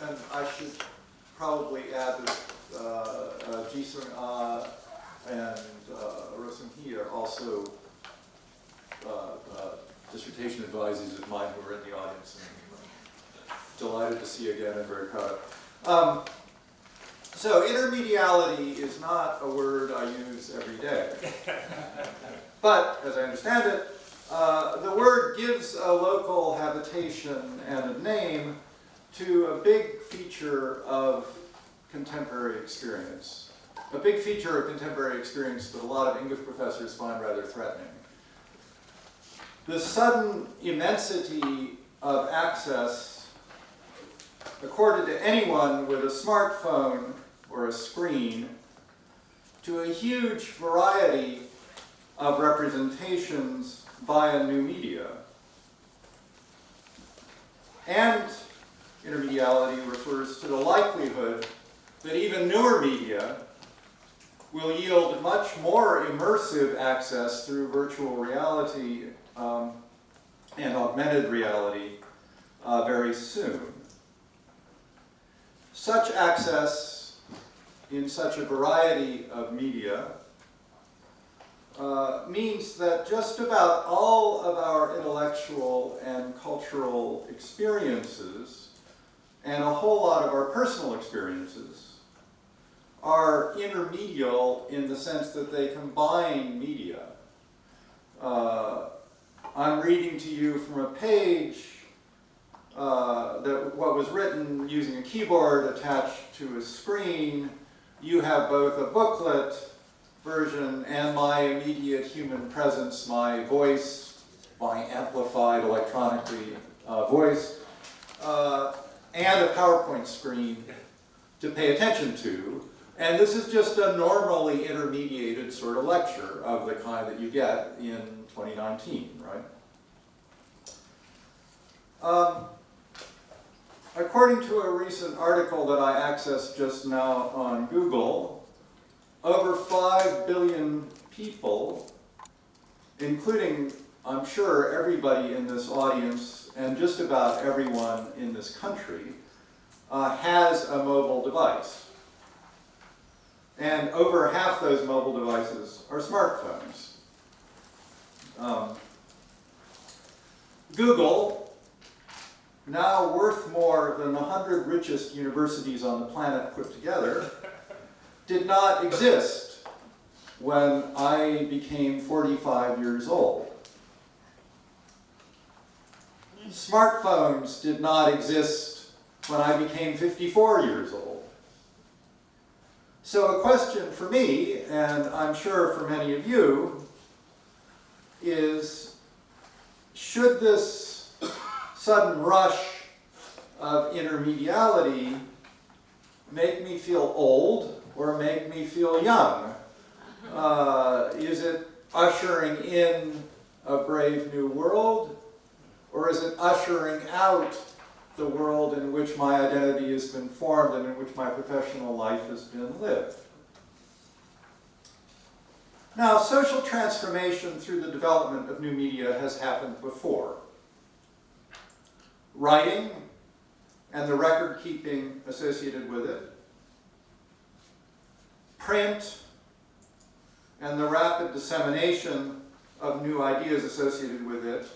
And I should probably add that Jisung and Rosung Hee are also dissertation advisees of mine who are in the audience, and delighted to see again and very proud of. So intermediality is not a word I use every day. But, as I understand it, the word gives a local habitation and a name to a big feature of contemporary experience. A big feature of contemporary experience that a lot of English professors find rather threatening. The sudden immensity of access accorded to anyone with a smartphone or a screen to a huge variety of representations via new media. And intermediality refers to the likelihood that even newer media will yield much more immersive access through virtual reality and augmented reality very soon. Such access in such a variety of media means that just about all of our intellectual and cultural experiences and a whole lot of our personal experiences are intermedial in the sense that they combine media. I'm reading to you from a page what was written using a keyboard attached to a screen. You have both a booklet version and my immediate human presence, my voice, my amplified electronically voice, and a PowerPoint screen to pay attention to. And this is just a normally intermediated sort of lecture of the kind that you get in 2019, right? According to a recent article that I accessed just now on Google, over 5 billion people, including, I'm sure, everybody in this audience and just about everyone in this country, has a mobile device. And over half those mobile devices are smartphones. Google, now worth more than the 100 richest universities on the planet put together, did not exist when I became 45 years old. Smartphones did not exist when I became 54 years old. So a question for me, and I'm sure for many of you, is should this sudden rush of intermediality make me feel old or make me feel young? Is it ushering in a brave new world, or is it ushering out the world in which my identity has been formed and in which my professional life has been lived? Now, social transformation through the development of new media has happened before. Writing and the record keeping associated with it, print and the rapid dissemination of new ideas associated with it,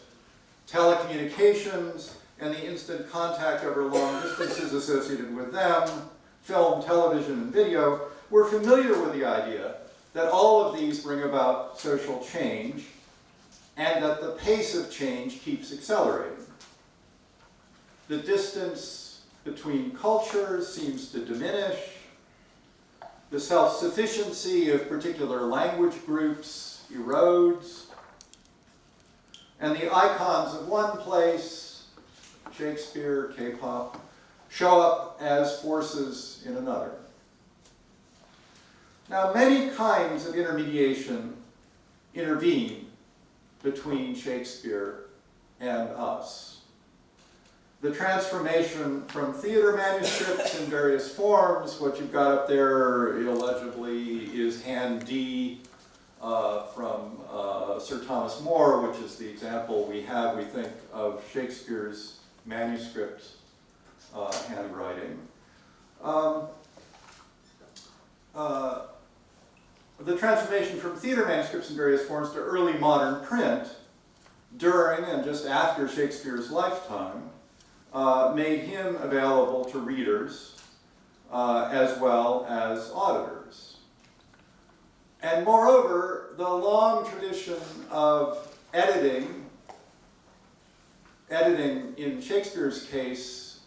telecommunications and the instant contact over long distances associated with them, film, television, and video, we're familiar with the idea that all of these bring about social change and that the pace of change keeps accelerating. The distance between cultures seems to diminish. The self-sufficiency of particular language groups erodes. And the icons of one place, Shakespeare, K-pop, show up as forces in another. Now, many kinds of intermediation intervene between Shakespeare and us. The transformation from theater manuscripts in various forms, what you've got up there illegibly is hand D from Sir Thomas More, which is the example we have, we think, of Shakespeare's manuscript handwriting. The transformation from theater manuscripts in various forms to early modern print during and just after Shakespeare's lifetime made him available to readers as well as auditors. And moreover, the long tradition of editing in Shakespeare's case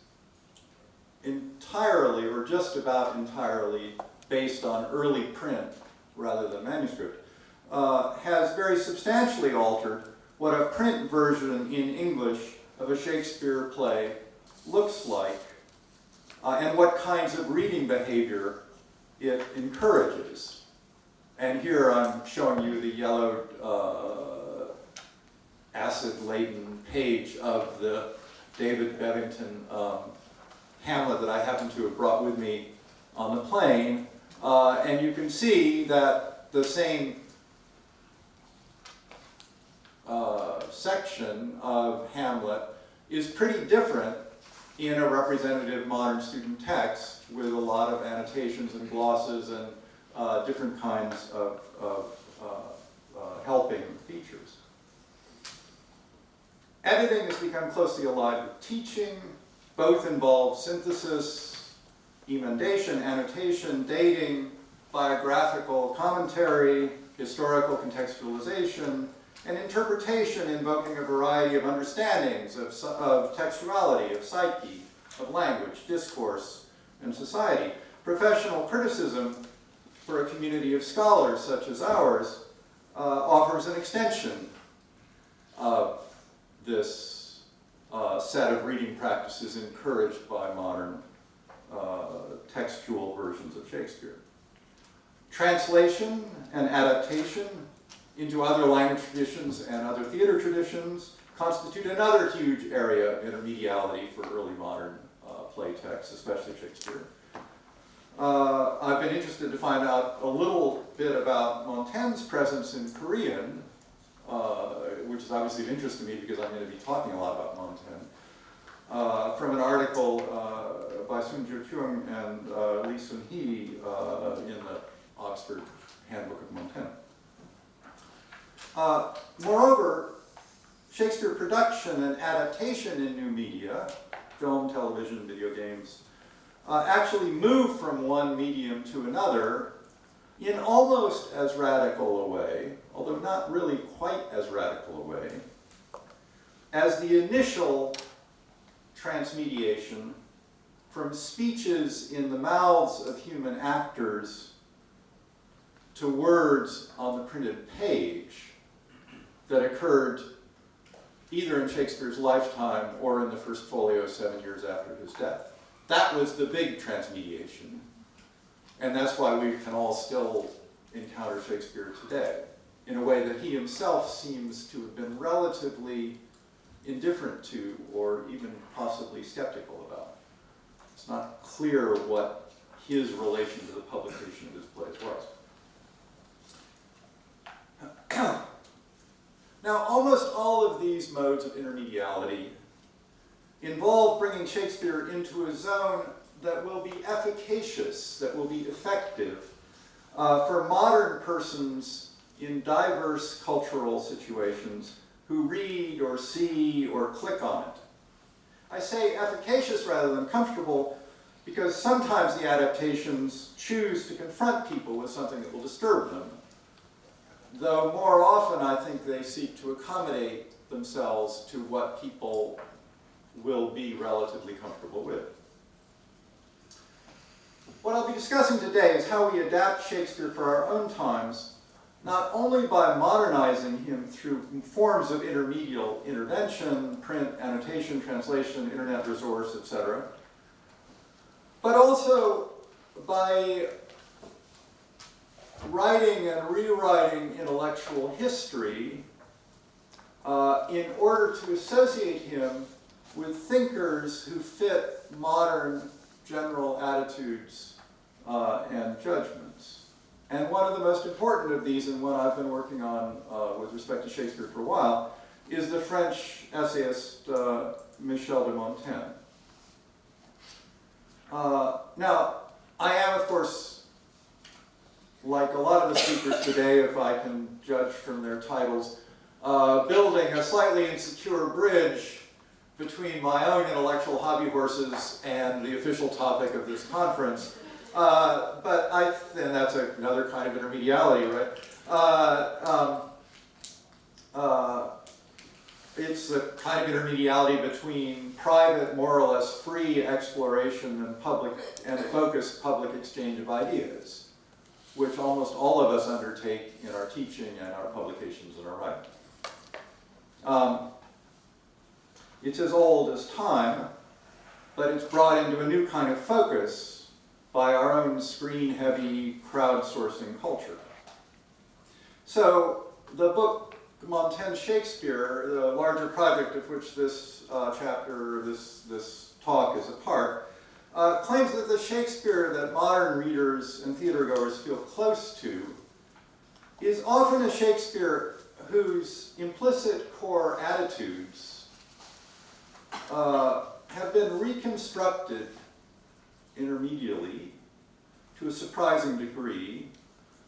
entirely or just about entirely based on early print rather than manuscript, has very substantially altered what a print version in English of a Shakespeare play looks like, and what kinds of reading behavior it encourages. And here I'm showing you the yellowed, acid-laden page of the David Bevington Hamlet that I happen to have brought with me on the plane. And you can see that the same section of Hamlet is pretty different in a representative modern student text with a lot of annotations and glosses and different kinds of helping features. Editing has become closely allied with teaching. Both involve synthesis, emendation, annotation, dating, biographical commentary, historical contextualization, and interpretation invoking a variety of understandings of textuality, of psyche, of language, discourse, and society. Professional criticism for a community of scholars such as ours offers an extension of this set of reading practices encouraged by modern textual versions of Shakespeare. Translation and adaptation into other language traditions and other theater traditions constitute another huge area of intermediality for early modern play texts, especially Shakespeare. I've been interested to find out a little bit about Montaigne's presence in Korean, which is obviously of interest to me because I'm going to be talking a lot about Montaigne, from an article by Sun Jiu Kyung and Lee Sun Hee in the Oxford Handbook of Montaigne. Moreover, Shakespeare production and adaptation in new media, film, television, video games, actually move from one medium to another in almost as radical a way, although not really quite as radical a way, as the initial transmediation from speeches in the mouths of human actors to words on the printed page that occurred either in Shakespeare's lifetime or in the first folio 7 years after his death. That was the big transmediation, and that's why we can all still encounter Shakespeare today in a way that he himself seems to have been relatively indifferent to or even possibly skeptical about. It's not clear what his relation to the publication of his plays was. Now, almost all of these modes of intermediality involve bringing Shakespeare into a zone that will be efficacious, that will be effective for modern persons in diverse cultural situations who read or see or click on it. I say efficacious rather than comfortable because sometimes the adaptations choose to confront people with something that will disturb them, though more often I think they seek to accommodate themselves to what people will be relatively comfortable with. What I'll be discussing today is how we adapt Shakespeare for our own times, not only by modernizing him through forms of intermedial intervention, print, annotation, translation, internet resource, etc., but also by writing and rewriting intellectual history in order to associate him with thinkers who fit modern general attitudes and judgments. And one of the most important of these, and one I've been working on with respect to Shakespeare for a while, is the French essayist Michel de Montaigne. Now, I am, of course, like a lot of the speakers today, if I can judge from their titles, building a slightly insecure bridge between my own intellectual hobby horses and the official topic of this conference. And that's another kind of intermediality, right? It's a kind of intermediality between private, more or less free exploration and focused public exchange of ideas, which almost all of us undertake in our teaching and our publications and our writing. It's as old as time, but it's brought into a new kind of focus by our own screen-heavy, crowdsourcing culture. So the book Montaigne's Shakespeare, the larger project of which this chapter, this talk is a part, claims that the Shakespeare that modern readers and theatergoers feel close to is often a Shakespeare whose implicit core attitudes have been reconstructed intermediately to a surprising degree,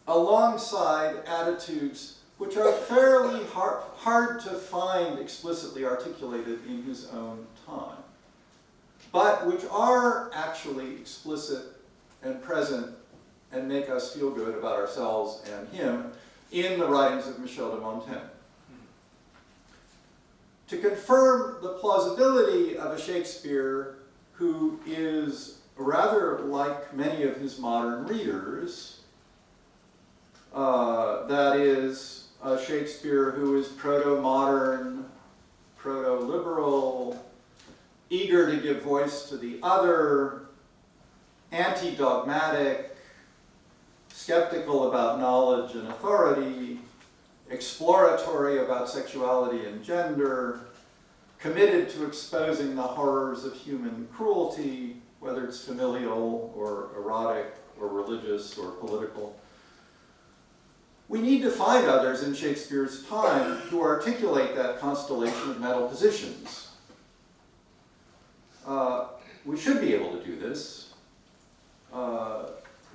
alongside attitudes which are fairly hard to find explicitly articulated in his own time, but which are actually explicit and present and make us feel good about ourselves and him in the writings of Michel de Montaigne. To confirm the plausibility of a Shakespeare who is rather like many of his modern readers, that is, a Shakespeare who is proto-modern, proto-liberal, eager to give voice to the other, anti-dogmatic, skeptical about knowledge and authority, exploratory about sexuality and gender, committed to exposing the horrors of human cruelty, whether it's familial or erotic or religious or political. We need to find others in Shakespeare's time who articulate that constellation of mental positions. We should be able to do this,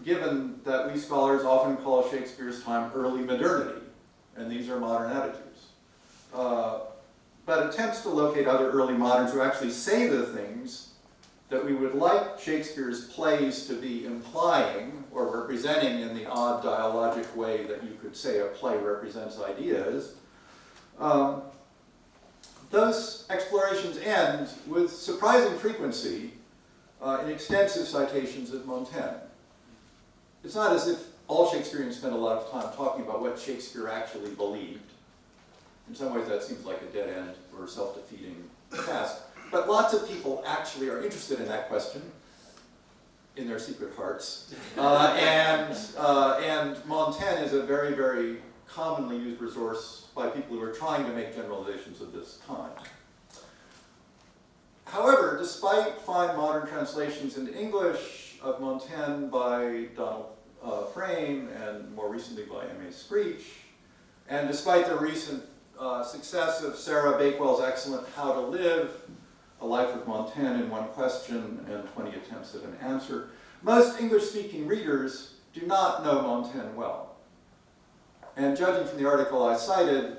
given that we scholars often call Shakespeare's time early modernity, and these are modern attitudes. But attempts to locate other early moderns who actually say the things that we would like Shakespeare's plays to be implying or representing in the odd dialogic way that you could say a play represents ideas, those explorations end with surprising frequency in extensive citations of Montaigne. It's not as if all Shakespeareans spend a lot of time talking about what Shakespeare actually believed. In some ways that seems like a dead end or self-defeating task. But lots of people actually are interested in that question in their secret hearts. And Montaigne is a very, very commonly used resource by people who are trying to make generalizations of this kind. However, despite fine modern translations into English of Montaigne by Donald Frame and more recently by M.A. Screech, and despite the recent success of Sarah Bakewell's excellent How to Live, A Life of Montaigne in One Question and 20 Attempts at an Answer, most English-speaking readers do not know Montaigne well. And judging from the article I cited,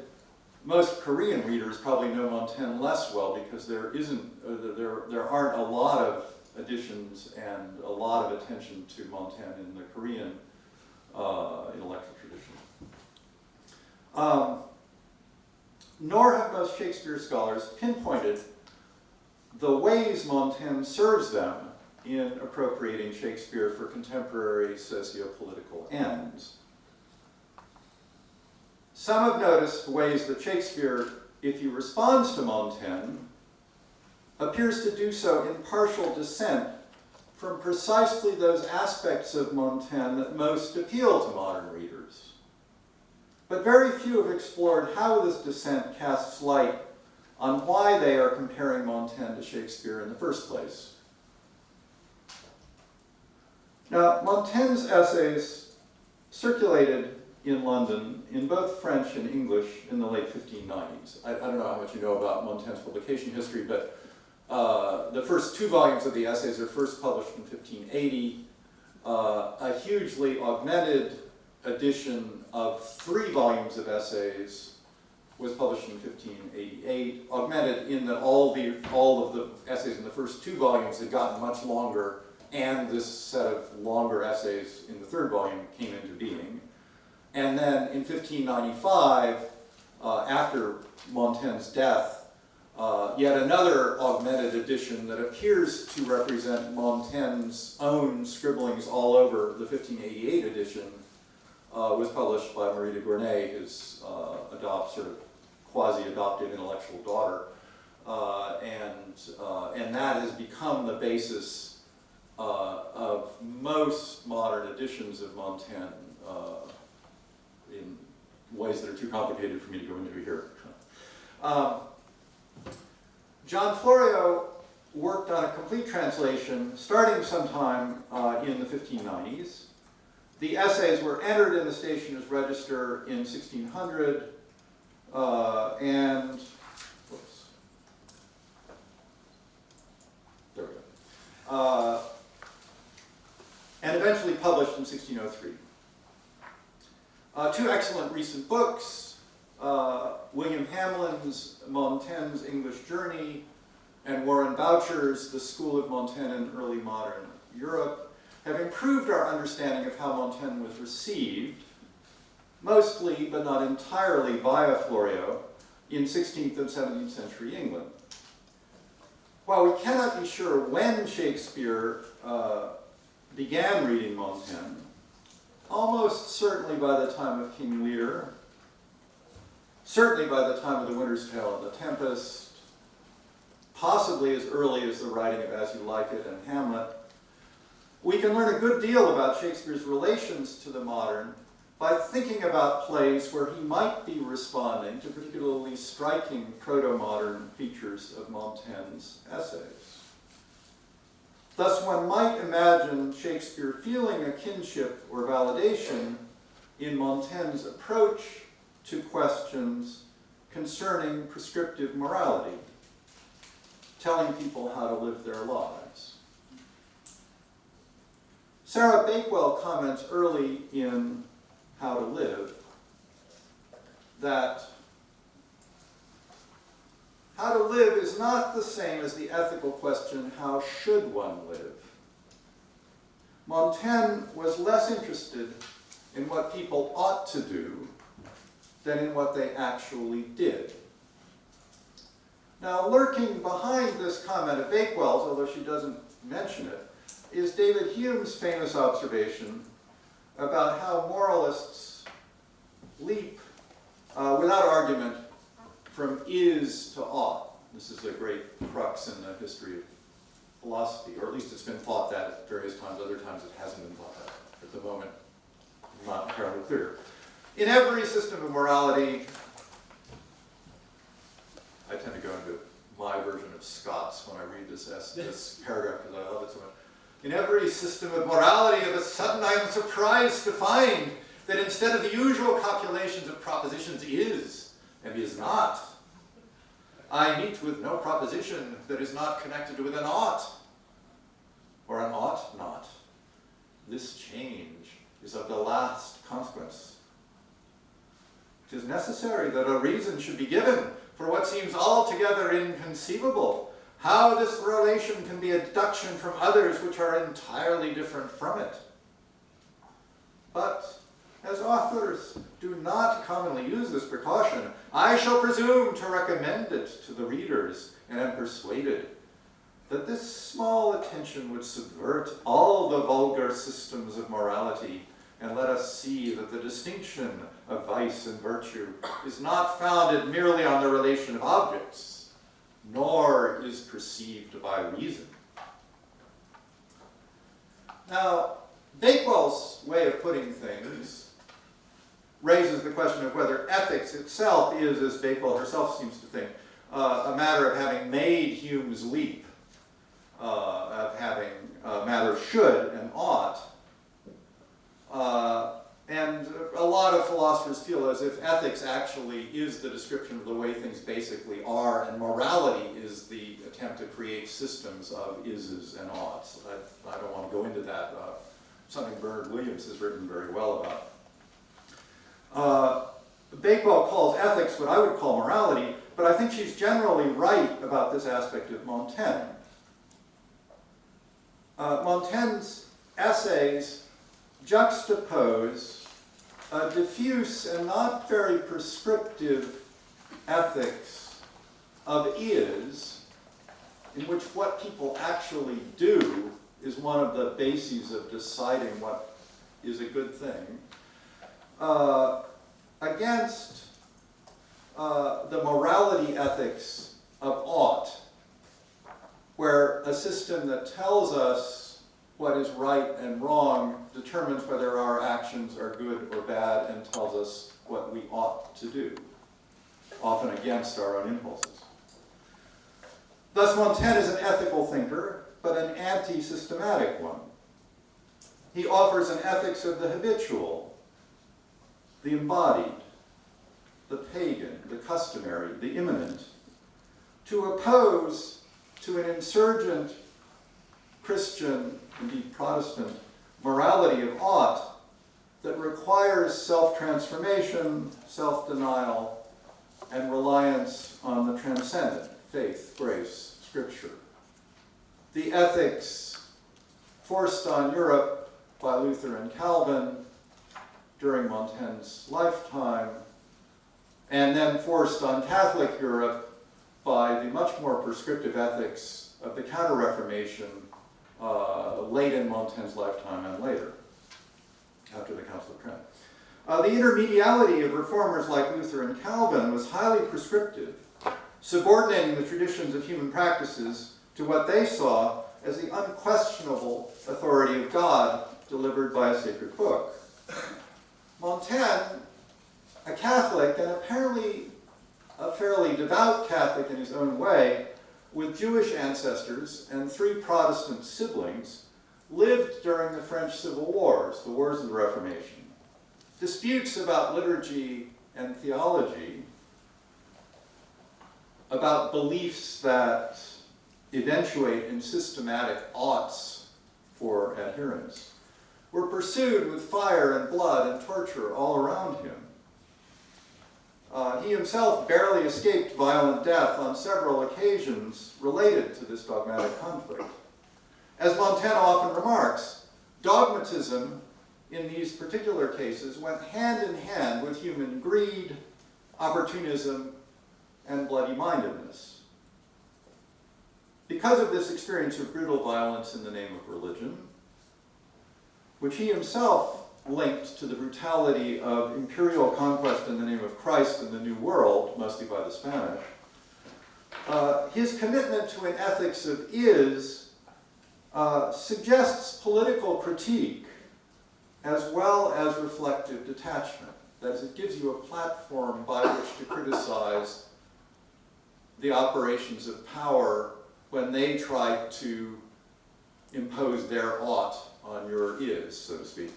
most Korean readers probably know Montaigne less well because there aren't a lot of editions and a lot of attention to Montaigne in the Korean intellectual tradition. Nor have most Shakespeare scholars pinpointed the ways Montaigne serves them in appropriating Shakespeare for contemporary socio-political ends. Some have noticed ways that Shakespeare, if he responds to Montaigne, appears to do so in partial dissent from precisely those aspects of Montaigne that most appeal to modern readers. But very few have explored how this dissent casts light on why they are comparing Montaigne to Shakespeare in the first place. Now, Montaigne's essays circulated in London in both French and English in the late 1590s. I don't know how much you know about Montaigne's publication history, but the first 2 volumes of the essays are first published in 1580. A hugely augmented edition of 3 volumes of essays was published in 1588, augmented in that all of the essays in the first 2 volumes had gotten much longer, and this set of longer essays in the 3rd volume came into being. And then in 1595, after Montaigne's death, yet another augmented edition that appears to represent Montaigne's own scribblings all over the 1588 edition was published by Marie de Gournay, his sort of quasi-adopted intellectual daughter, and that has become the basis of most modern editions of Montaigne in ways that are too complicated for me to go into here. John Florio worked on a complete translation starting sometime in the 1590s. The essays were entered in the Stationer's Register in 1600, and there we go. And eventually published in 1603. 2 excellent recent books, William Hamlin's Montaigne's English Journey and Warren Boucher's The School of Montaigne in Early Modern Europe, have improved our understanding of how Montaigne was received, mostly but not entirely via Florio, in 16th and 17th century England. While we cannot be sure when Shakespeare began reading Montaigne, almost certainly by the time of King Lear, certainly by the time of The Winter's Tale and The Tempest, possibly as early as the writing of As You Like It and Hamlet, we can learn a good deal about Shakespeare's relations to the modern by thinking about plays where he might be responding to particularly striking proto-modern features of Montaigne's essays. Thus, one might imagine Shakespeare feeling a kinship or validation in Montaigne's approach to questions concerning prescriptive morality, telling people how to live their lives. Sarah Bakewell comments early in How to Live that how to live is not the same as the ethical question, how should one live? Montaigne was less interested in what people ought to do than in what they actually did. Now, lurking behind this comment of Bakewell's, although she doesn't mention it, is David Hume's famous observation about how moralists leap without argument from is to ought. This is a great crux in the history of philosophy, or at least it's been thought that at various times. Other times it hasn't been thought that. At the moment, not entirely clear. In every system of morality, I tend to go into my version of Scott's when I read this paragraph because I love it so much. In every system of morality, of a sudden I am surprised to find that instead of the usual calculations of propositions is and is not, I meet with no proposition that is not connected with an ought, or an ought not. This change is of the last consequence. It is necessary that a reason should be given for what seems altogether inconceivable, how this relation can be a deduction from others which are entirely different from it. But as authors do not commonly use this precaution, I shall presume to recommend it to the readers, and am persuaded that this small attention would subvert all the vulgar systems of morality, and let us see that the distinction of vice and virtue is not founded merely on the relation of objects, nor is perceived by reason. Now, Bakewell's way of putting things raises the question of whether ethics itself is, as Bakewell herself seems to think, a matter of having made Hume's leap, of having a matter of should and ought. And of philosophers feel as if ethics actually is the description of the way things basically are, and morality is the attempt to create systems of ises and oughts. I don't want to go into that. Something Bernard Williams has written very well about. Bakewell calls ethics what I would call morality, but I think she's generally right about this aspect of Montaigne. Montaigne's essays juxtapose a diffuse and not very prescriptive ethics of is, in which what people actually do is one of the bases of deciding what is a good thing, against the morality ethics of ought, where a system that tells us what is right and wrong determines whether our actions are good or bad and tells us what we ought to do, often against our own impulses. Thus, Montaigne is an ethical thinker, but an anti-systematic one. He offers an ethics of the habitual, the embodied, the pagan, the customary, the immanent, to oppose to an insurgent Christian, indeed Protestant, morality of ought that requires self-transformation, self-denial, and reliance on the transcendent, faith, grace, scripture. The ethics forced on Europe by Luther and Calvin during Montaigne's lifetime, and then forced on Catholic Europe by the much more prescriptive ethics of the Counter-Reformation late in Montaigne's lifetime and later, after the Council of Trent. The intermediality of reformers like Luther and Calvin was highly prescriptive, subordinating the traditions of human practices to what they saw as the unquestionable authority of God delivered by a sacred book. Montaigne, a Catholic, and apparently a fairly devout Catholic in his own way, with Jewish ancestors and 3 Protestant siblings, lived during the French Civil Wars, the Wars of the Reformation. Disputes about liturgy and theology, about beliefs that eventuate in systematic oughts for adherents, were pursued with fire and blood and torture all around him. He himself barely escaped violent death on several occasions related to this dogmatic conflict. As Montaigne often remarks, dogmatism in these particular cases went hand in hand with human greed, opportunism, and bloody-mindedness. Because of this experience of brutal violence in the name of religion, which he himself linked to the brutality of imperial conquest in the name of Christ in the New World, mostly by the Spanish, his commitment to an ethics of is suggests political critique as well as reflective detachment. That is, it gives you a platform by which to criticize the operations of power when they try to impose their ought on your is, so to speak.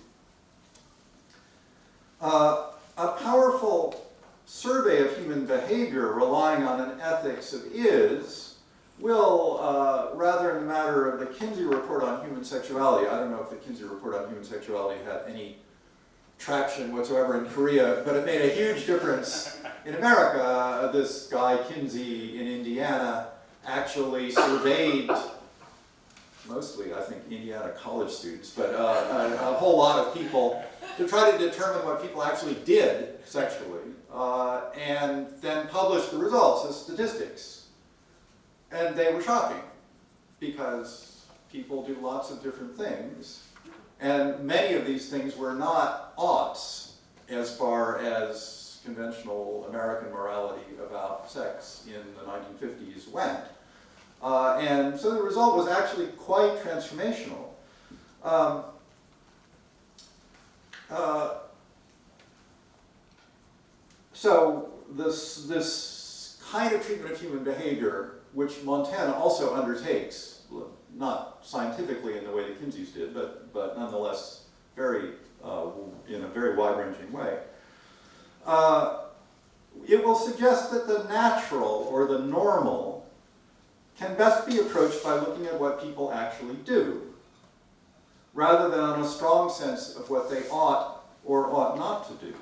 A powerful survey of human behavior relying on an ethics of is will, rather in the matter of the Kinsey Report on Human Sexuality, I don't know if the Kinsey Report on Human Sexuality had any traction whatsoever in Korea, but it made a huge difference in America. This guy Kinsey in Indiana actually surveyed mostly, I think, Indiana college students, but a whole lot of people to try to determine what people actually did sexually, and then published the results as statistics. And they were shocking, because people do lots of different things, and many of these things were not oughts as far as conventional American morality about sex in the 1950s went. And so the result was actually quite transformational. So this kind of treatment of human behavior, which Montaigne also undertakes, not scientifically in the way the Kinseys did, but nonetheless very in a very wide-ranging way, It will suggest that the natural or the normal can best be approached by looking at what people actually do, rather than on a strong sense of what they ought or ought not to do.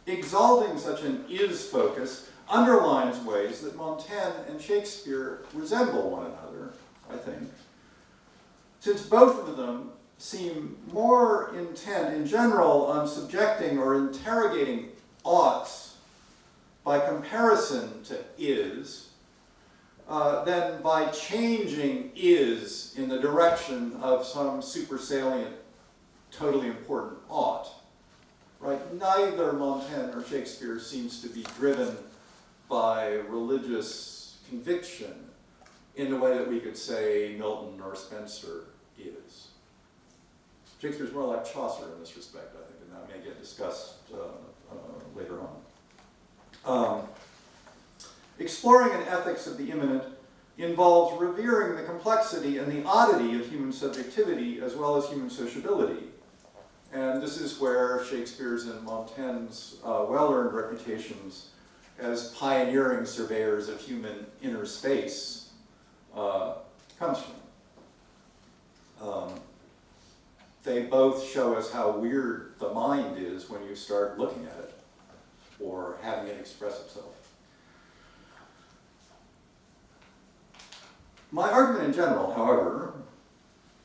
Exalting such an is focus underlines ways that Montaigne and Shakespeare resemble one another, I think, since both of them seem more intent in general on subjecting or interrogating oughts by comparison to is than by changing is in the direction of some supersalient, totally important ought. Right? Neither Montaigne or Shakespeare seems to be driven by religious conviction in the way that we could say Milton or Spencer is. Shakespeare's more like Chaucer in this respect, I think, and that may get discussed later on. Exploring an ethics of the immanent involves revering the complexity and the oddity of human subjectivity as well as human sociability. And this is where Shakespeare's and Montaigne's well-earned reputations as pioneering surveyors of human inner space comes from. They both show us how weird the mind is when you start looking at it or having it express itself. My argument in general, however,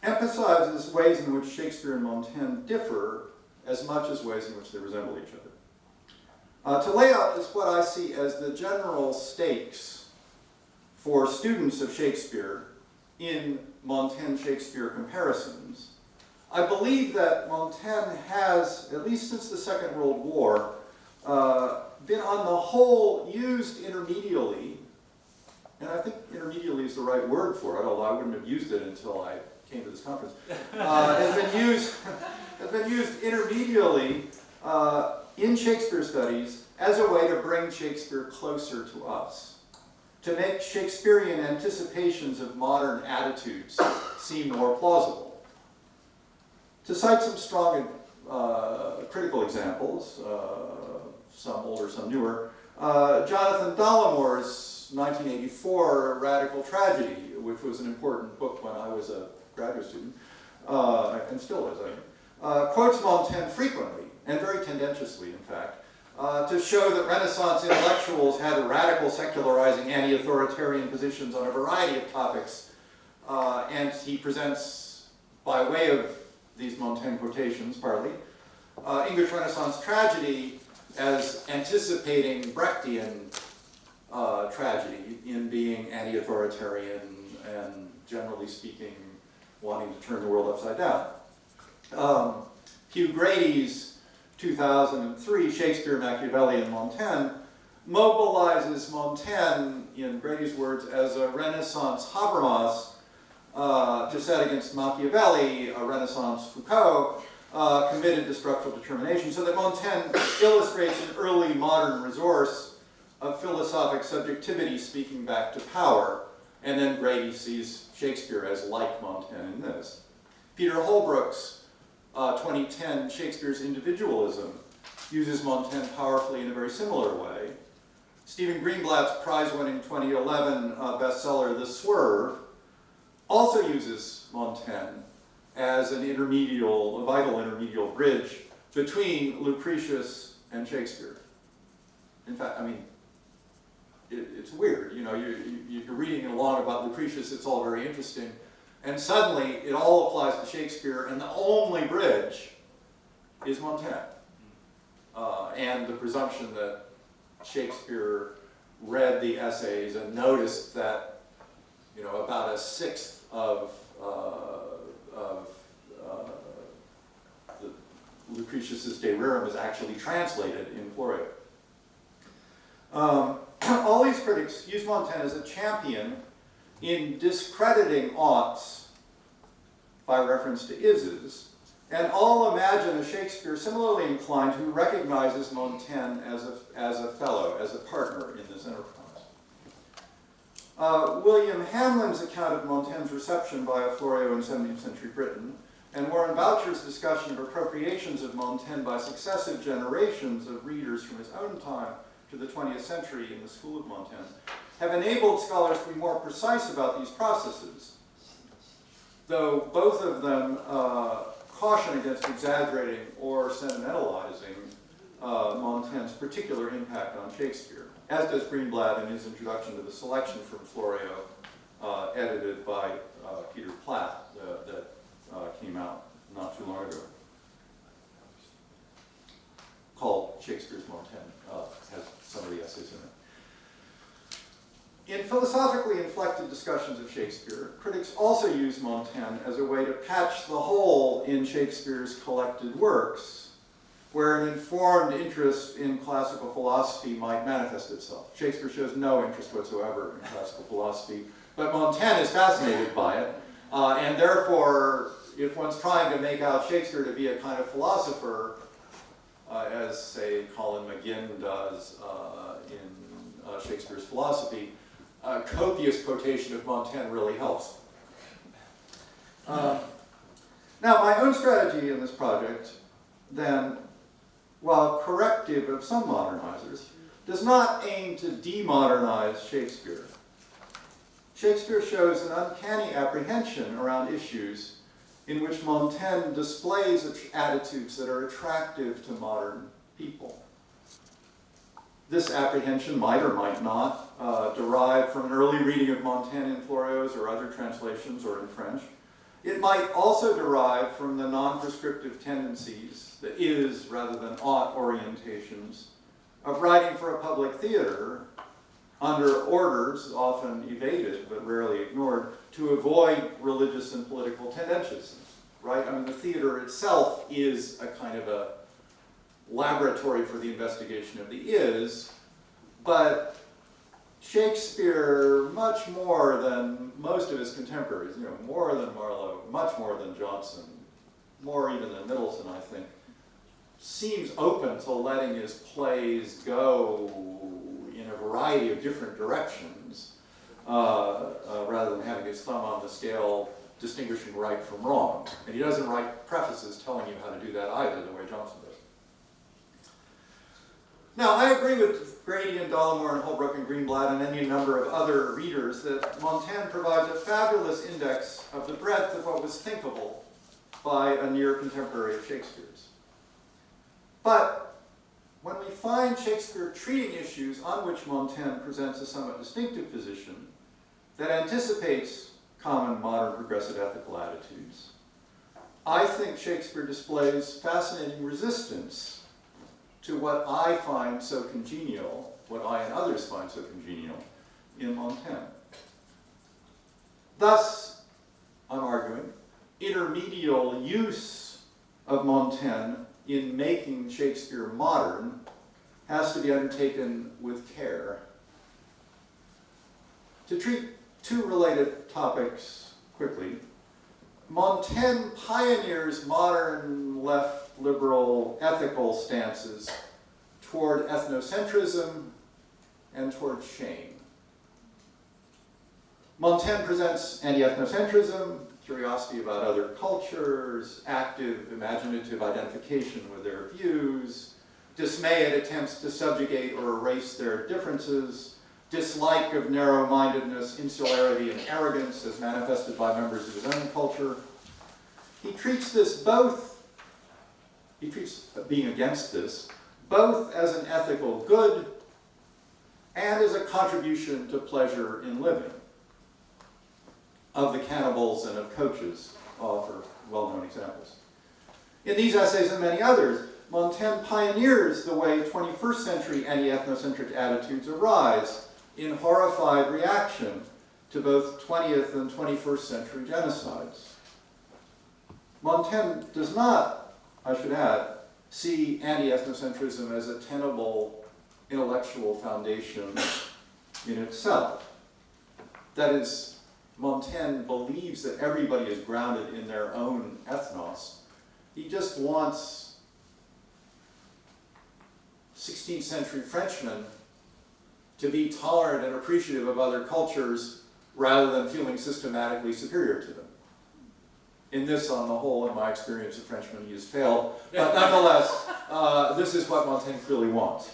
emphasizes ways in which Shakespeare and Montaigne differ as much as ways in which they resemble each other. To lay out is what I see as the general stakes for students of Shakespeare in Montaigne-Shakespeare comparisons. I believe that Montaigne has, at least since the Second World War, been on the whole used intermedially, and I think intermedially is the right word for it, although I wouldn't have used it until I came to this conference, has been used intermedially in Shakespeare studies as a way to bring Shakespeare closer to us, to make Shakespearean anticipations of modern attitudes seem more plausible. To cite some strong critical examples, some older, some newer, Jonathan Dallamore's 1984 Radical Tragedy, which was an important book when I was a graduate student, and still is, I think, quotes Montaigne frequently, and very tendentiously, in fact, to show that Renaissance intellectuals had radical, secularizing, anti-authoritarian positions on a variety of topics, and he presents, by way of these Montaigne quotations, partly, English Renaissance tragedy as anticipating Brechtian tragedy in being anti-authoritarian and, generally speaking, wanting to turn the world upside down. Hugh Grady's 2003 Shakespeare, Machiavelli, and Montaigne mobilizes Montaigne, in Grady's words, as a Renaissance Habermas to set against Machiavelli, a Renaissance Foucault, committed to structural determination, so that Montaigne illustrates an early modern resource of philosophic subjectivity speaking back to power, and then Grady sees Shakespeare as like Montaigne in this. Peter Holbrook's 2010 Shakespeare's Individualism uses Montaigne powerfully in a very similar way. Stephen Greenblatt's prize-winning 2011 bestseller, The Swerve, also uses Montaigne as an a vital intermedial bridge between Lucretius and Shakespeare. In fact, I mean, it's weird, you know, you're reading along about Lucretius, it's all very interesting, and suddenly it all applies to Shakespeare, and the only bridge is Montaigne. And the presumption that Shakespeare read the essays and noticed that, you know, about a sixth of Lucretius's De Rerum is actually translated in Florio. All these critics use Montaigne as a champion in discrediting oughts by reference to ises, and all imagine a Shakespeare similarly inclined who recognizes Montaigne as a fellow, as a partner in this enterprise. William Hamlin's account of Montaigne's reception by a Florio in 17th century Britain, and Warren Boucher's discussion of appropriations of Montaigne by successive generations of readers from his own time to the 20th century in the School of Montaigne have enabled scholars to be more precise about these processes, though both of them caution against exaggerating or sentimentalizing Montaigne's particular impact on Shakespeare, as does Greenblatt in his introduction to the selection from Florio, edited by Peter Platt, that came out not too long ago, called Shakespeare's Montaigne, has some of the essays in it. In philosophically inflected discussions of Shakespeare, critics also use Montaigne as a way to patch the hole in Shakespeare's collected works, where an informed interest in classical philosophy might manifest itself. Shakespeare shows no interest whatsoever in classical philosophy, but Montaigne is fascinated by it, and therefore, if one's trying to make out Shakespeare to be a kind of philosopher, as, say, Colin McGinn does in Shakespeare's philosophy, a copious quotation of Montaigne really helps. Now, my own strategy in this project, then, while corrective of some modernizers, does not aim to demodernize Shakespeare. Shakespeare shows an uncanny apprehension around issues in which Montaigne displays attitudes that are attractive to modern people. This apprehension might or might not derive from an early reading of Montaigne in Florio's or other translations or in French. It might also derive from the non-prescriptive tendencies, the is rather than ought orientations, of writing for a public theater under orders, often evaded but rarely ignored, to avoid religious and political tendentiousness, right? I mean, the theater itself is a kind of a laboratory for the investigation of the is, but Shakespeare, much more than most of his contemporaries, more than Marlowe, much more than Johnson, more even than Middleton, I think, seems open to letting his plays go in a variety of different directions, rather than having his thumb on the scale distinguishing right from wrong. And he doesn't write prefaces telling you how to do that either, the way Johnson does. Now, I agree with Grady and Dollimore and Holbrook and Greenblatt and any number of other readers that Montaigne provides a fabulous index of the breadth of what was thinkable by a near contemporary of Shakespeare's. But when we find Shakespeare treating issues on which Montaigne presents a somewhat distinctive position that anticipates common modern progressive ethical attitudes, I think Shakespeare displays fascinating resistance to what I find so congenial, what I and others find so congenial in Montaigne. Thus, I'm arguing, intermedial use of Montaigne in making Shakespeare modern has to be undertaken with care. To treat two related topics quickly, Montaigne pioneers modern left liberal ethical stances toward ethnocentrism and toward shame. Montaigne presents anti-ethnocentrism, curiosity about other cultures, active imaginative identification with their views, dismay at attempts to subjugate or erase their differences, dislike of narrow-mindedness, insularity, and arrogance as manifested by members of his own culture. He treats being against this both as an ethical good and as a contribution to pleasure in living. Of the cannibals and of coaches offer well-known examples. In these essays and many others, Montaigne pioneers the way 21st century anti-ethnocentric attitudes arise in horrified reaction to both 20th and 21st century genocides. Montaigne does not, I should add, see anti-ethnocentrism as a tenable intellectual foundation in itself. That is, Montaigne believes that everybody is grounded in their own ethnos. He just wants 16th century Frenchmen to be tolerant and appreciative of other cultures rather than feeling systematically superior to them. In this, on the whole, in my experience of Frenchmen, he has failed. But nonetheless, this is what Montaigne clearly wants.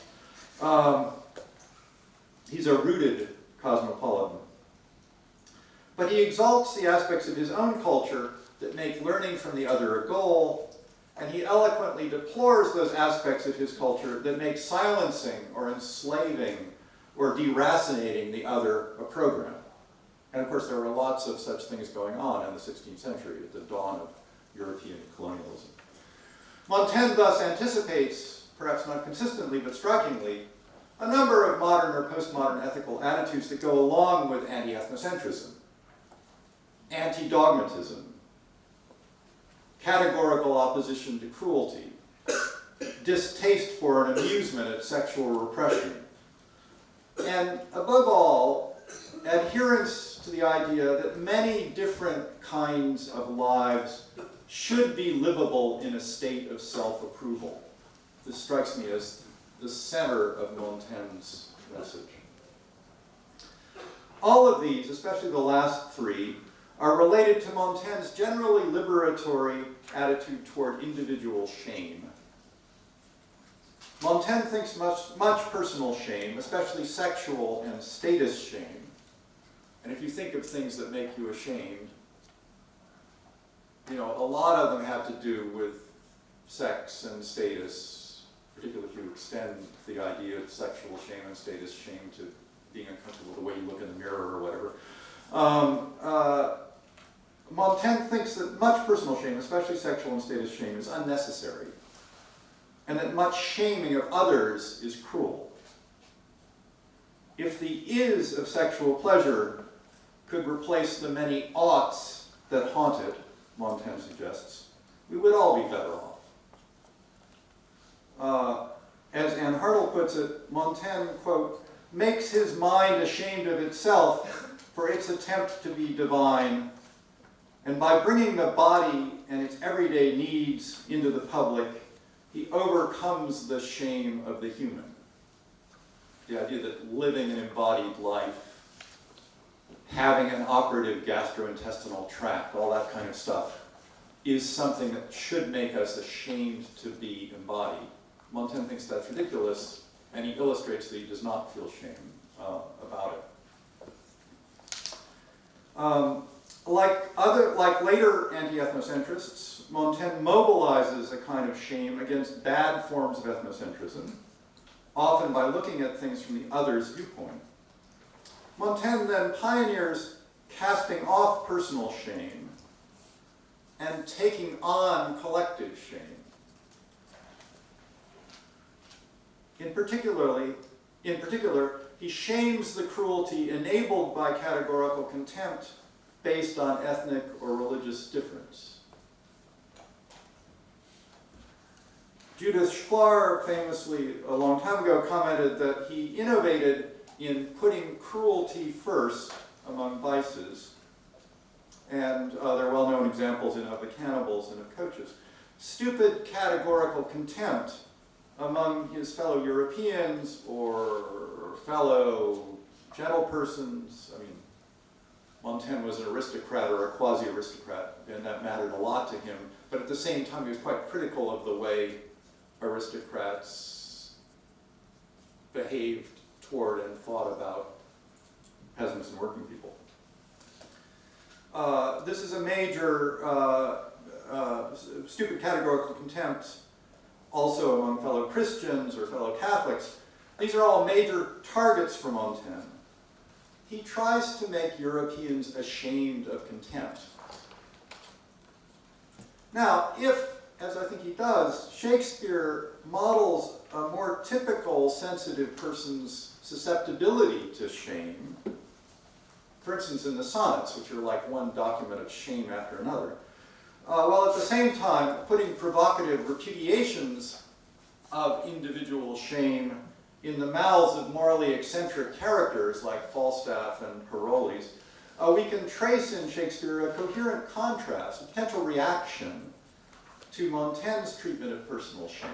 He's a rooted cosmopolitan. But he exalts the aspects of his own culture that make learning from the other a goal, and he eloquently deplores those aspects of his culture that make silencing or enslaving or deracinating the other a program. And of course, there were lots of such things going on in the 16th century at the dawn of European colonialism. Montaigne thus anticipates, perhaps not consistently but strikingly, a number of modern or postmodern ethical attitudes that go along with anti-ethnocentrism, anti-dogmatism, categorical opposition to cruelty, distaste for an amusement at sexual repression, and above all, adherence to the idea that many different kinds of lives should be livable in a state of self-approval. This strikes me as the center of Montaigne's message. All of these, especially the last three, are related to Montaigne's generally liberatory attitude toward individual shame. Montaigne thinks much personal shame, especially sexual and status shame. And if you think of things that make you ashamed, a lot of them have to do with sex and status, particularly if you extend the idea of sexual shame and status shame to being uncomfortable with the way you look in the mirror or whatever. Montaigne thinks that much personal shame, especially sexual and status shame, is unnecessary, and that much shaming of others is cruel. If the is of sexual pleasure could replace the many oughts that haunt it, Montaigne suggests, we would all be better off. As Anne Hartle puts it, Montaigne, quote, makes his mind ashamed of itself for its attempt to be divine, and by bringing the body and its everyday needs into the public, he overcomes the shame of the human. The idea that living an embodied life, having an operative gastrointestinal tract, all that kind of stuff, is something that should make us ashamed to be embodied. Montaigne thinks that's ridiculous, and he illustrates that he does not feel shame about it. Like later anti-ethnocentrists, Montaigne mobilizes a kind of shame against bad forms of ethnocentrism, often by looking at things from the other's viewpoint. Montaigne then pioneers casting off personal shame and taking on collective shame. In particular, he shames the cruelty enabled by categorical contempt based on ethnic or religious difference. Judith Shklar famously, a long time ago, commented that he innovated in putting cruelty first among vices, and there are well-known examples of the cannibals and of coaches. Stupid categorical contempt among his fellow Europeans or fellow gentlepersons. I mean, Montaigne was an aristocrat or a quasi-aristocrat, and that mattered a lot to him, but at the same time he was quite critical of the way aristocrats behaved toward and thought about peasants and working people. This is a major stupid categorical contempt also among fellow Christians or fellow Catholics. These are all major targets for Montaigne. He tries to make Europeans ashamed of contempt. Now, if, as I think he does, Shakespeare models a more typical sensitive person's susceptibility to shame, for instance in the sonnets, which are like one document of shame after another, while at the same time putting provocative repudiations of individual shame in the mouths of morally eccentric characters like Falstaff and Parolles, we can trace in Shakespeare a coherent contrast, a potential reaction to Montaigne's treatment of personal shame,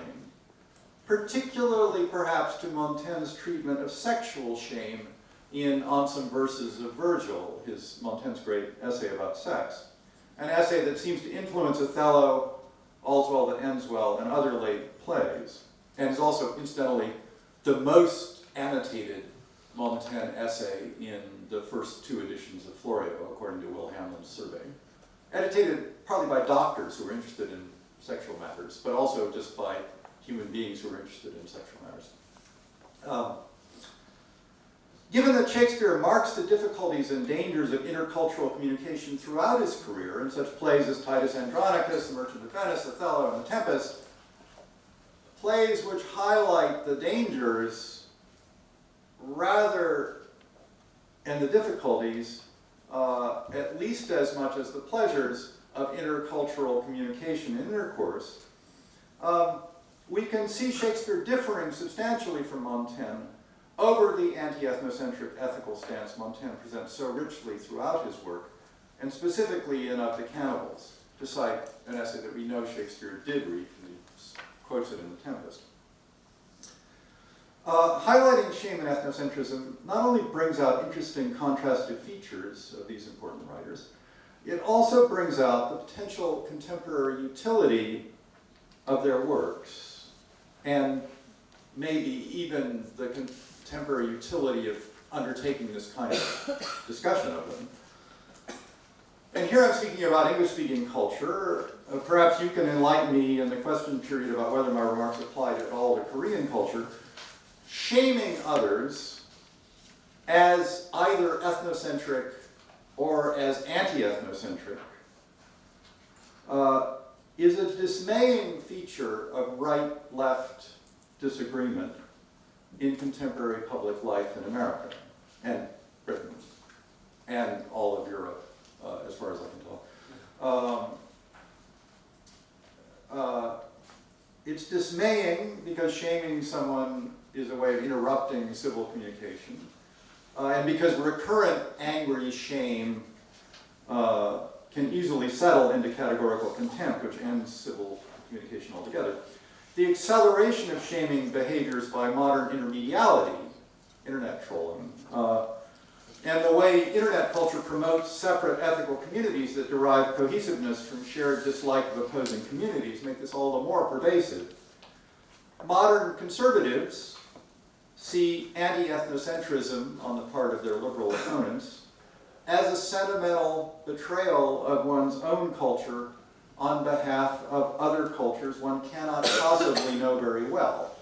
particularly perhaps to Montaigne's treatment of sexual shame in On Some Verses of Virgil, Montaigne's great essay about sex. an essay that seems to influence Othello, All's Well That Ends Well, and other late plays, and is also, incidentally, the most annotated Montaigne essay in the first 2 editions of Florio, according to Will Hamlin's survey. Annotated probably by doctors who are interested in sexual matters, but also just by human beings who are interested in sexual matters. Given that Shakespeare marks the difficulties and dangers of intercultural communication throughout his career in such plays as Titus Andronicus, The Merchant of Venice, Othello, and The Tempest, plays which highlight the dangers rather and the difficulties at least as much as the pleasures of intercultural communication and intercourse, we can see Shakespeare differing substantially from Montaigne over the anti-ethnocentric ethical stance Montaigne presents so richly throughout his work, and specifically in Of the Cannibals, to cite an essay that we know Shakespeare did read, and he quotes it in The Tempest. Highlighting shame and ethnocentrism not only brings out interesting contrastive features of these important writers, it also brings out the potential contemporary utility of their works, and maybe even the contemporary utility of undertaking this kind of discussion of them. And here I'm speaking about English-speaking culture. Perhaps you can enlighten me in the question period about whether my remarks apply at all to Korean culture. Shaming others as either ethnocentric or as anti-ethnocentric is a dismaying feature of right-left disagreement in contemporary public life in America and Britain and all of Europe, as far as I can tell. It's dismaying because shaming someone is a way of interrupting civil communication, and because recurrent angry shame can easily settle into categorical contempt, which ends civil communication altogether. The acceleration of shaming behaviors by modern intermediality, internet trolling, and the way internet culture promotes separate ethical communities that derive cohesiveness from shared dislike of opposing communities make this all the more pervasive. Modern conservatives see anti-ethnocentrism on the part of their liberal opponents as a sentimental betrayal of one's own culture on behalf of other cultures one cannot possibly know very well.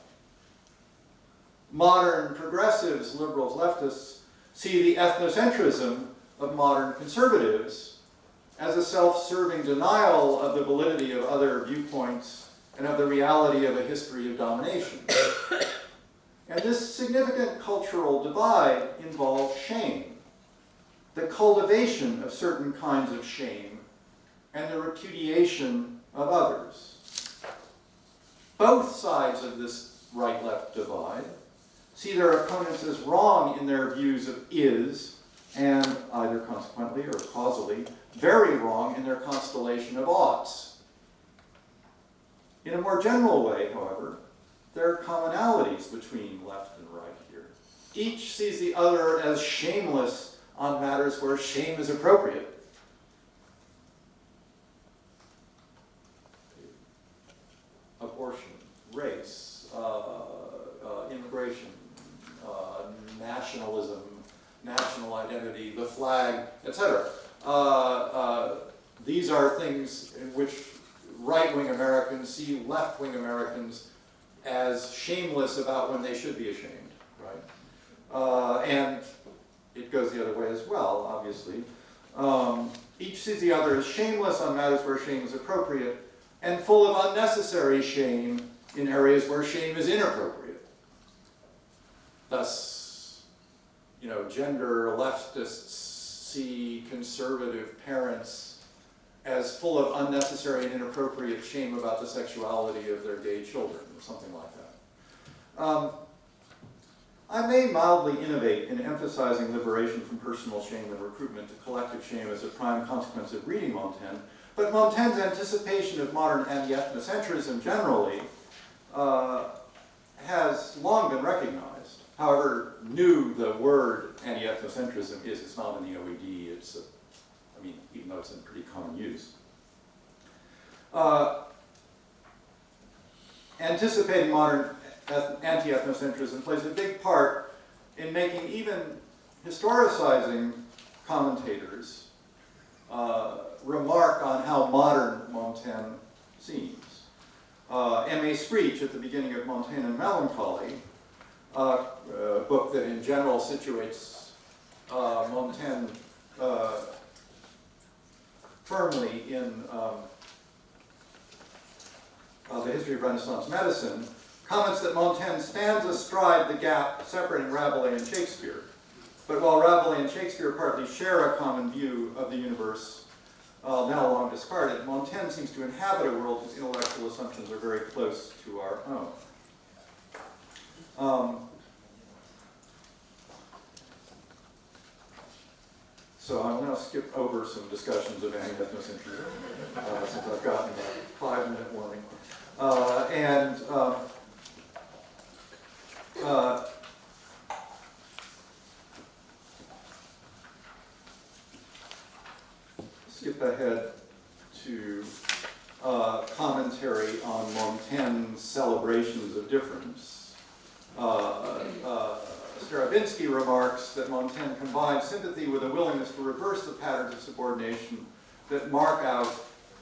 Modern progressives, liberals, leftists see the ethnocentrism of modern conservatives as a self-serving denial of the validity of other viewpoints and of the reality of a history of domination. And this significant cultural divide involves shame, the cultivation of certain kinds of shame, and the repudiation of others. Both sides of this right-left divide see their opponents as wrong in their views of is, and either consequently or causally, very wrong in their constellation of oughts. In a more general way, however, there are commonalities between left and right here. Each sees the other as shameless on matters where shame is appropriate. Abortion, race, immigration, nationalism, national identity, the flag, etc. These are things in which right-wing Americans see left-wing Americans as shameless about when they should be ashamed, right? And it goes the other way as well, obviously. Each sees the other as shameless on matters where shame is appropriate, and full of unnecessary shame in areas where shame is inappropriate. Thus, gender leftists see conservative parents as full of unnecessary and inappropriate shame about the sexuality of their gay children, or something like that. I may mildly innovate in emphasizing liberation from personal shame and recruitment to collective shame as a prime consequence of reading Montaigne, but Montaigne's anticipation of modern anti-ethnocentrism generally has long been recognized. However new the word anti-ethnocentrism is, it's not in the OED, it's I mean, even though it's in pretty common use. Anticipating modern anti-ethnocentrism plays a big part in making even historicizing commentators remark on how modern Montaigne seems. M.A. Screech, at the beginning of Montaigne and Melancholy, a book that in general situates Montaigne firmly in the history of Renaissance medicine, comments that Montaigne stands astride the gap separating Rabelais and Shakespeare. But while Rabelais and Shakespeare partly share a common view of the universe, now long discarded, Montaigne seems to inhabit a world whose intellectual assumptions are very close to our own. So I'll now skip over some discussions of anti-ethnocentrism, since I've gotten a 5-minute warning. Skip ahead to commentary on Montaigne's celebrations of difference. Stravinsky remarks that Montaigne combines sympathy with a willingness to reverse the patterns of subordination that mark out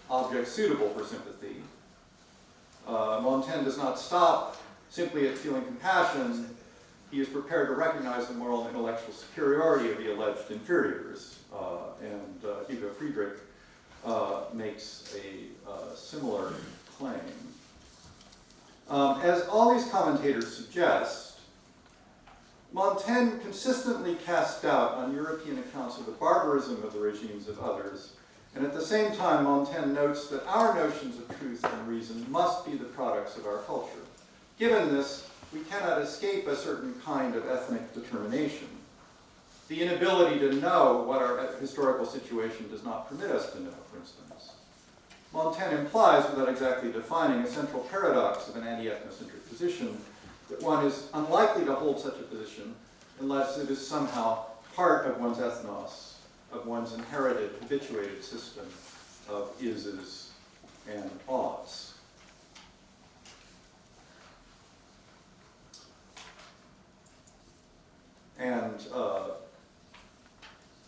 objects suitable for sympathy. Montaigne does not stop simply at feeling compassion. He is prepared to recognize the moral and intellectual superiority of the alleged inferiors. And Hugo Friedrich makes a similar claim. As all these commentators suggest, Montaigne consistently casts doubt on European accounts of the barbarism of the regimes of others, and at the same time Montaigne notes that our notions of truth and reason must be the products of our culture. Given this, we cannot escape a certain kind of ethnic determination. The inability to know what our historical situation does not permit us to know, for instance. Montaigne implies, without exactly defining, a central paradox of an anti-ethnocentric position, that one is unlikely to hold such a position unless it is somehow part of one's ethnos, of one's inherited, habituated system of ises and oughts. And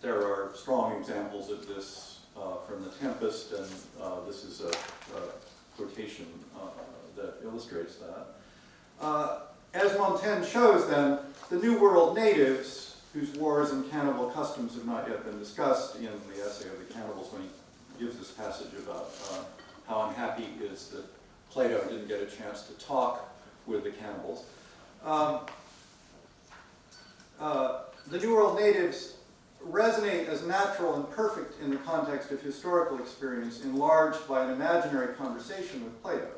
there are strong examples of this from The Tempest, and this is a quotation that illustrates that. As Montaigne shows, then, the New World natives, whose wars and cannibal customs have not yet been discussed in the essay of the cannibals when he gives this passage about how unhappy he is that Plato didn't get a chance to talk with the cannibals. The New World natives resonate as natural and perfect in the context of historical experience enlarged by an imaginary conversation with Plato.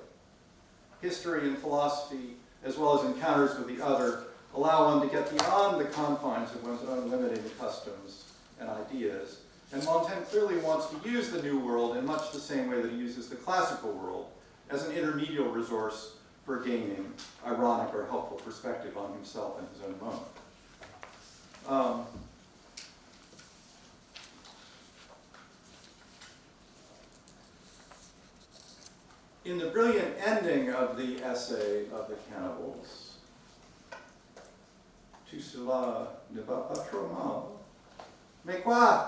History and philosophy, as well as encounters with the other, allow one to get beyond the confines of one's own limiting customs and ideas. And Montaigne clearly wants to use the New World in much the same way that he uses the classical world as an intermediate resource for gaining ironic or helpful perspective on himself and his own moment. In the brilliant ending of the essay of the cannibals, tout cela ne va pas trop mal. Mais quoi?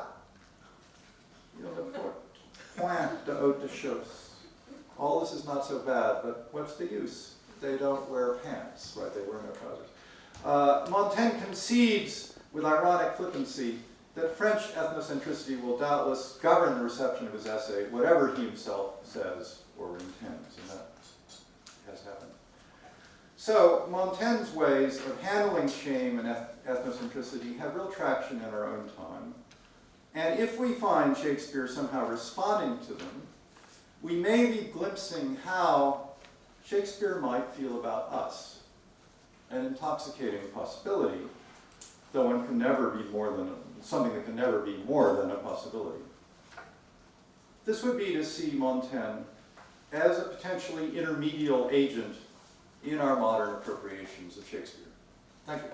Il ne porte point de haute chose. All this is not so bad, but what's the use? They don't wear pants, right? They wear no trousers. Montaigne concedes with ironic flippancy that French ethnocentricity will doubtless govern the reception of his essay, whatever he himself says or intends, and that has happened. So Montaigne's ways of handling shame and ethnocentricity have real traction in our own time. And if we find Shakespeare somehow responding to them, we may be glimpsing how Shakespeare might feel about us. An intoxicating possibility, though one can never be more than something that can never be more than a possibility. This would be to see Montaigne as a potentially intermedial agent in our modern appropriations of Shakespeare. Thank you.